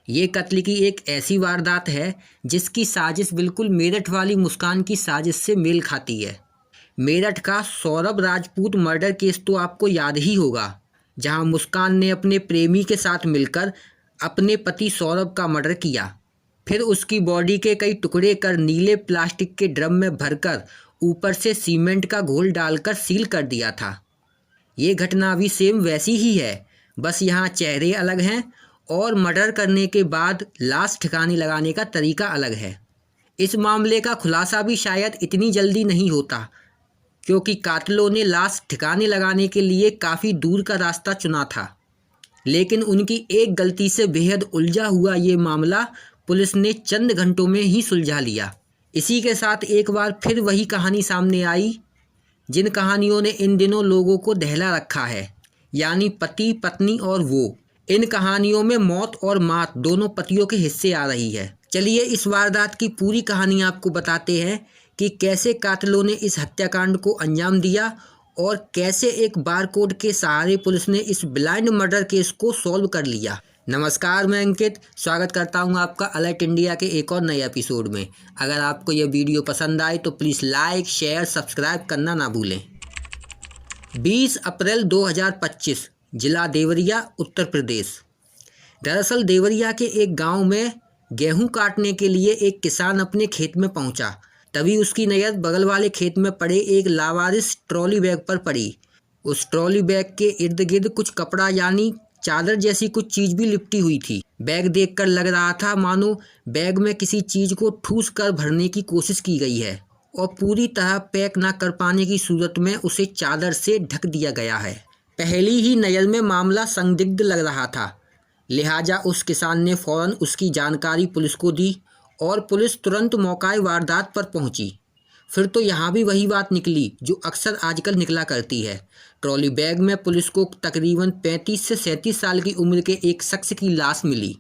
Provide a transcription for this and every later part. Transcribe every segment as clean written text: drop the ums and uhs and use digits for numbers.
ये कत्ल की एक ऐसी वारदात है जिसकी साजिश बिल्कुल मेरठ वाली मुस्कान की साजिश से मेल खाती है। मेरठ का सौरभ राजपूत मर्डर केस तो आपको याद ही होगा, जहां मुस्कान ने अपने प्रेमी के साथ मिलकर अपने पति सौरभ का मर्डर किया, फिर उसकी बॉडी के कई टुकड़े कर नीले प्लास्टिक के ड्रम में भरकर ऊपर से सीमेंट का घोल डालकर सील कर दिया था। ये घटना भी सेम वैसी ही है, बस यहाँ चेहरे अलग हैं और मर्डर करने के बाद लाश ठिकाने लगाने का तरीका अलग है। इस मामले का खुलासा भी शायद इतनी जल्दी नहीं होता, क्योंकि कातिलों ने लाश ठिकाने लगाने के लिए काफ़ी दूर का रास्ता चुना था। लेकिन उनकी एक गलती से बेहद उलझा हुआ ये मामला पुलिस ने चंद घंटों में ही सुलझा लिया। इसी के साथ एक बार फिर वही कहानी सामने आई जिन कहानियों ने इन दिनों लोगों को दहला रखा है, यानी पति पत्नी और वो। इन कहानियों में मौत और मात दोनों पतियों के हिस्से आ रही है। चलिए इस वारदात की पूरी कहानी आपको बताते हैं कि कैसे कातिलों ने इस हत्याकांड को अंजाम दिया और कैसे एक बारकोड के सहारे पुलिस ने इस ब्लाइंड मर्डर केस को सॉल्व कर लिया। नमस्कार, मैं अंकित स्वागत करता हूं आपका अलर्ट इंडिया के एक और नए एपिसोड में। अगर आपको यह वीडियो पसंद आए तो प्लीज़ लाइक शेयर सब्सक्राइब करना ना भूलें। 20 अप्रैल 2025, जिला देवरिया, उत्तर प्रदेश। दरअसल देवरिया के एक गांव में गेहूं काटने के लिए एक किसान अपने खेत में पहुंचा। तभी उसकी नज़र बगल वाले खेत में पड़े एक लावारिस ट्रॉली बैग पर पड़ी। उस ट्रॉली बैग के इर्द गिर्द कुछ कपड़ा यानी चादर जैसी कुछ चीज़ भी लिपटी हुई थी। बैग देखकर लग रहा था मानो बैग में किसी चीज़ को ठूस कर भरने की कोशिश की गई है और पूरी तरह पैक ना कर पाने की सूरत में उसे चादर से ढक दिया गया है। पहली ही नज़र में मामला संदिग्ध लग रहा था, लिहाजा उस किसान ने फ़ौरन उसकी जानकारी पुलिस को दी और पुलिस तुरंत मौके वारदात पर पहुंची। फिर तो यहाँ भी वही बात निकली जो अक्सर आजकल निकला करती है। ट्रॉली बैग में पुलिस को तकरीबन 35 से 37 साल की उम्र के एक शख्स की लाश मिली।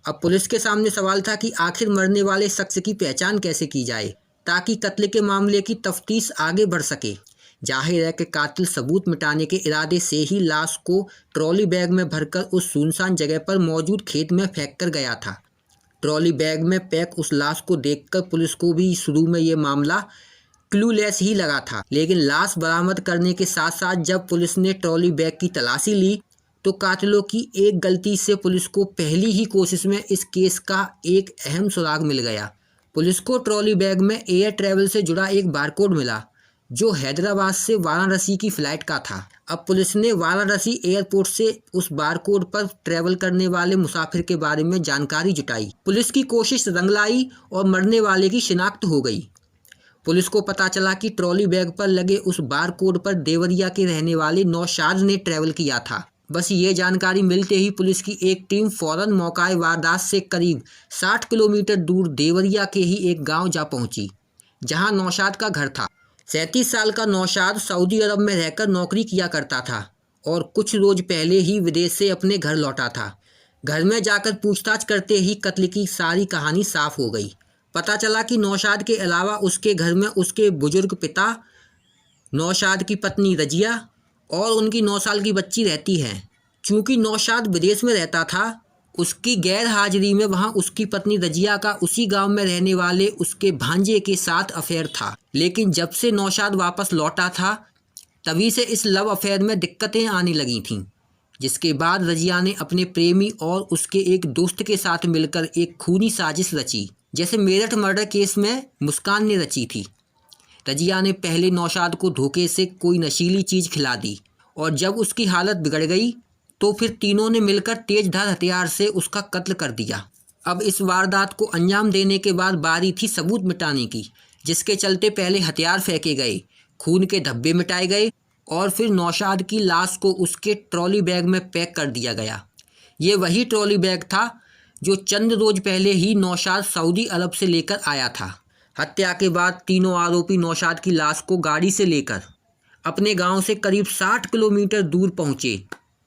अब पुलिस के सामने सवाल था कि आखिर मरने वाले शख्स की पहचान कैसे की जाए ताकि कत्ल के मामले की तफ्तीश आगे बढ़ सके। जाहिर है कि कातिल सबूत मिटाने के इरादे से ही लाश को ट्रॉली बैग में भरकर उस सुनसान जगह पर मौजूद खेत में फेंक कर गया था। ट्रॉली बैग में पैक उस लाश को देखकर पुलिस को भी शुरू में ये मामला क्लूलेस ही लगा था, लेकिन लाश बरामद करने के साथ साथ जब पुलिस ने ट्रॉली बैग की तलाशी ली तो कातिलों की एक गलती से पुलिस को पहली ही कोशिश में इस केस का एक अहम सुराग मिल गया। पुलिस को ट्रॉली बैग में एयर ट्रैवल से जुड़ा एक बारकोड मिला जो हैदराबाद से वाराणसी की फ़्लाइट का था। अब पुलिस ने वाराणसी एयरपोर्ट से उस बारकोड पर ट्रैवल करने वाले मुसाफिर के बारे में जानकारी जुटाई। पुलिस की कोशिश रंग लाई और मरने वाले की शिनाख्त हो गई। पुलिस को पता चला कि ट्रॉली बैग पर लगे उस बारकोड पर देवरिया के रहने वाले नौशाद ने ट्रैवल किया था। बस ये जानकारी मिलते ही पुलिस की एक टीम फ़ौरन मौके वारदात से करीब 60 किलोमीटर दूर देवरिया के ही एक गाँव जा पहुँची, जहाँ नौशाद का घर था। 37 साल का नौशाद सऊदी अरब में रहकर नौकरी किया करता था और कुछ रोज पहले ही विदेश से अपने घर लौटा था। घर में जाकर पूछताछ करते ही कत्ल की सारी कहानी साफ हो गई। पता चला कि नौशाद के अलावा उसके घर में उसके बुजुर्ग पिता, नौशाद की पत्नी रजिया और उनकी 9 साल की बच्ची रहती हैं। चूँकि नौशाद विदेश में रहता था, उसकी गैर हाजिरी में वहाँ उसकी पत्नी रजिया का उसी गांव में रहने वाले उसके भांजे के साथ अफेयर था। लेकिन जब से नौशाद वापस लौटा था तभी से इस लव अफेयर में दिक्कतें आने लगी थीं, जिसके बाद रजिया ने अपने प्रेमी और उसके एक दोस्त के साथ मिलकर एक खूनी साजिश रची, जैसे मेरठ मर्डर केस में मुस्कान ने रची थी। रजिया ने पहले नौशाद को धोखे से कोई नशीली चीज़ खिला दी और जब उसकी हालत बिगड़ गई तो फिर तीनों ने मिलकर तेजधार हथियार से उसका कत्ल कर दिया। अब इस वारदात को अंजाम देने के बाद बारी थी सबूत मिटाने की, जिसके चलते पहले हथियार फेंके गए, खून के धब्बे मिटाए गए और फिर नौशाद की लाश को उसके ट्रॉली बैग में पैक कर दिया गया। ये वही ट्रॉली बैग था जो चंद रोज पहले ही नौशाद सऊदी अरब से लेकर आया था। हत्या के बाद तीनों आरोपी नौशाद की लाश को गाड़ी से लेकर अपने गांव से करीब 60 किलोमीटर दूर पहुंचे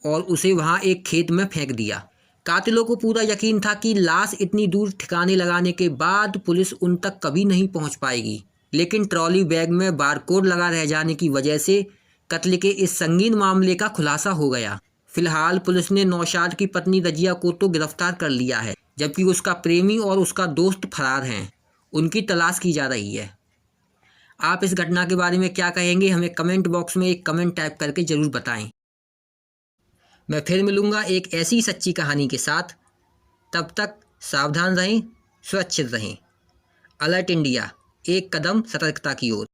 और उसे वहां एक खेत में फेंक दिया। कातिलों को पूरा यकीन था कि लाश इतनी दूर ठिकाने लगाने के बाद पुलिस उन तक कभी नहीं पहुंच पाएगी, लेकिन ट्रॉली बैग में बारकोड लगा रह जाने की वजह से कत्ल के इस संगीन मामले का खुलासा हो गया। फिलहाल पुलिस ने नौशाद की पत्नी रजिया को तो गिरफ्तार कर लिया है, जबकि उसका प्रेमी और उसका दोस्त फरार हैं। उनकी तलाश की जा रही है। आप इस घटना के बारे में क्या कहेंगे, हमें कमेंट बॉक्स में एक कमेंट टाइप करके ज़रूर बताएं। मैं फिर मिलूँगा एक ऐसी सच्ची कहानी के साथ। तब तक सावधान रहें, सुरक्षित रहें। अलर्ट इंडिया, एक कदम सतर्कता की ओर।